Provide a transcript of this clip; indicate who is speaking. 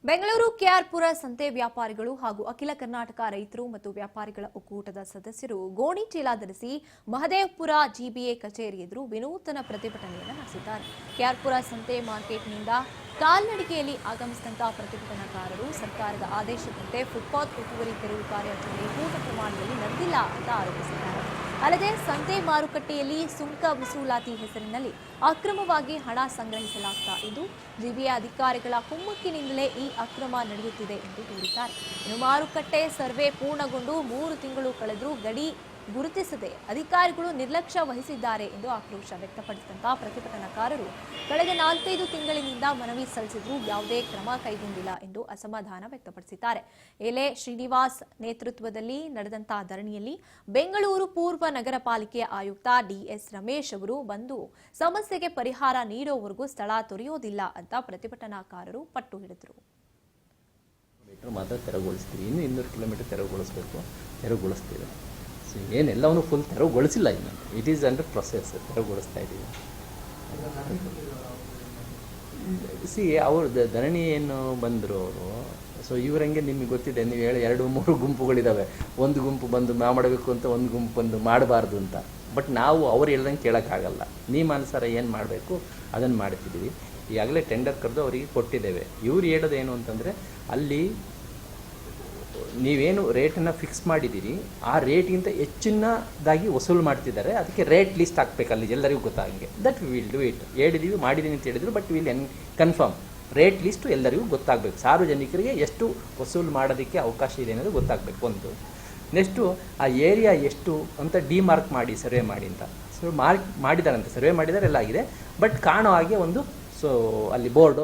Speaker 1: ಬೆಂಗಳೂರು ಕೆಆರ್ಪುರ ಸಂತೆ ವ್ಯಾಪಾರಿಗಳು ಹಾಗೂ ಅಖಿಲ ಕರ್ನಾಟಕ ರೈತರು ಮತ್ತು ವ್ಯಾಪಾರಿಗಳ ಒಕ್ಕೂಟದ ಸದಸ್ಯರು ಗೋಣಿ ಚೀಲ ಧರಿಸಿ ಮಹದೇವಪುರ ಜಿಬಿಎ ಕಚೇರಿ ಎದುರು ವಿನೂತನ ಪ್ರತಿಭಟನೆಯನ್ನು ನಡೆಸಿದ್ದಾರೆ. ಕೆಆರ್ಪುರ ಸಂತೆ ಮಾರ್ಕೆಟ್ನಿಂದ ಕಾಲ್ನಡಿಗೆಯಲ್ಲಿ ಆಗಮಿಸಿದಂತಹ ಪ್ರತಿಭಟನಾಕಾರರು ಸರ್ಕಾರದ ಆದೇಶದಂತೆ ಫುಟ್ಪಾತ್ ಒತ್ತುವರಿ ತೆರವು ಕಾರ್ಯಾಚರಣೆ ಪೂರ್ಣ ಪ್ರಮಾಣದಲ್ಲಿ ನಡೆದಿಲ್ಲ ಅಂತ ಆರೋಪಿಸಿದ್ದಾರೆ. ಅಲ್ಲದೆ ಸಂತೆ ಮಾರುಕಟ್ಟೆಯಲ್ಲಿ ಸುಂಕ ವಸೂಲಾತಿ ಹೆಸರಿನಲ್ಲಿ ಅಕ್ರಮವಾಗಿ ಹಣ ಸಂಗ್ರಹಿಸಲಾಗ್ತಾ ಇದ್ದು ಜಿಬಿಎ ಅಧಿಕಾರಿಗಳ ಕುಮ್ಮಕ್ಕಿನಿಂದಲೇ ಈ ಅಕ್ರಮ ನಡೆಯುತ್ತಿದೆ ಎಂದು ದೂರಿದ್ದಾರೆ. ಇನ್ನು ಮಾರುಕಟ್ಟೆ ಸರ್ವೆ ಪೂರ್ಣಗೊಂಡು 3 ತಿಂಗಳು ಕಳೆದರೂ ಗಡಿ ಗುರುತಿಸದೆ ಅಧಿಕಾರಿಗಳು ನಿರ್ಲಕ್ಷ್ಯ ವಹಿಸಿದ್ದಾರೆ ಎಂದು ಆಕ್ರೋಶ ವ್ಯಕ್ತಪಡಿಸಿದಂತಹ ಪ್ರತಿಭಟನಾಕಾರರು ಕಳೆದ 4-5 ತಿಂಗಳಿನಿಂದ ಮನವಿ ಸಲ್ಲಿಸಿದ್ರೂ ಯಾವುದೇ ಕ್ರಮ ಕೈಗೊಂಡಿಲ್ಲ ಎಂದು ಅಸಮಾಧಾನ ವ್ಯಕ್ತಪಡಿಸಿದ್ದಾರೆ. ಎಲೆ ಶ್ರೀನಿವಾಸ್ ನೇತೃತ್ವದಲ್ಲಿ ನಡೆದಂತಹ ಧರಣಿಯಲ್ಲಿ ಬೆಂಗಳೂರು ಪೂರ್ವ ನಗರ ಪಾಲಿಕೆಯ ಆಯುಕ್ತ ಡಿಎಸ್ ರಮೇಶ್ ಅವರು ಬಂದು ಸಮಸ್ಯೆಗೆ ಪರಿಹಾರ ನೀಡುವವರೆಗೂ ಸ್ಥಳ ತೊರೆಯೋದಿಲ್ಲ ಅಂತ ಪ್ರತಿಭಟನಾಕಾರರು ಪಟ್ಟು ಹಿಡಿದರು.
Speaker 2: ಮಾತ್ರ ತೆರವುಗೊಳಿಸ್ತೀವಿ, ಇನ್ನು 200 ಕಿಲೋಮೀಟರ್ ತೆರವುಗೊಳಿಸ್ತೀವಿ. ಏನೆಲ್ಲವನ್ನೂ ಫುಲ್ ತೆರವುಗೊಳಿಸಿಲ್ಲ, ಇನ್ನು ಇಟ್ ಈಸ್ ಅಂಡರ್ ಪ್ರೊಸೆಸ್, ತೆರವುಗೊಳಿಸ್ತಾ ಇದ್ದೀವಿ. ಅವ್ರ ಧರಣಿ ಏನು ಬಂದರು ಅವರು. ಸೊ ಇವರಂಗೆ ನಿಮಗೆ ಗೊತ್ತಿದೆ, ನೀವು 2-3 ಗುಂಪುಗಳಿದ್ದಾವೆ. ಒಂದು ಗುಂಪು ಬಂದು ಮಾಡಬೇಕು ಅಂತ, ಒಂದು ಗುಂಪು ಬಂದು ಮಾಡಬಾರ್ದು ಅಂತ. ಬಟ್ ನಾವು ಅವ್ರು ಹೇಳ್ದಂಗೆ ಕೇಳೋಕ್ಕಾಗಲ್ಲ. ನಿಯಮಾನುಸಾರ ಏನು ಮಾಡಬೇಕು ಅದನ್ನು ಮಾಡ್ತಿದ್ದೀವಿ. ಈಗಾಗಲೇ ಟೆಂಡರ್ ಕರೆದು ಅವರಿಗೆ ಕೊಟ್ಟಿದ್ದೇವೆ. ಇವ್ರು ಹೇಳೋದೇನು ಅಂತಂದರೆ, ಅಲ್ಲಿ ನೀವೇನು ರೇಟನ್ನು ಫಿಕ್ಸ್ ಮಾಡಿದ್ದೀರಿ ಆ ರೇಟ್ಗಿಂತ ಹೆಚ್ಚಿನದಾಗಿ ವಸೂಲು ಮಾಡ್ತಿದ್ದಾರೆ. ಅದಕ್ಕೆ ರೇಟ್ ಲಿಸ್ಟ್ ಹಾಕಬೇಕಲ್ಲಿ ಎಲ್ಲರಿಗೂ ಗೊತ್ತಾಗಂಗೆ. That will do it. ಹೇಳಿದ್ದೀವಿ, ಮಾಡಿದ್ದೀನಿ ಅಂತ ಹೇಳಿದ್ರು. But will confirm rate list ಎಲ್ಲರಿಗೂ ಗೊತ್ತಾಗಬೇಕು. ಸಾರ್ವಜನಿಕರಿಗೆ ಎಷ್ಟು ವಸೂಲು ಮಾಡೋದಕ್ಕೆ ಅವಕಾಶ ಇದೆ ಅನ್ನೋದು ಗೊತ್ತಾಗಬೇಕು. ಒಂದು ನೆಕ್ಸ್ಟು ಆ ಏರಿಯಾ ಎಷ್ಟು ಅಂತ ಡಿಮಾರ್ಕ್ ಮಾಡಿ, ಸರ್ವೆ ಮಾಡಿ ಅಂತ. ಸೊ ಮಾಡಿದಾರಂತೆ, ಸರ್ವೆ ಮಾಡಿದ್ದಾರೆ, ಎಲ್ಲ ಆಗಿದೆ. ಬಟ್ ಕಾಣೋ ಹಾಗೆ ಒಂದು ಅಲ್ಲಿ ಬೋರ್ಡು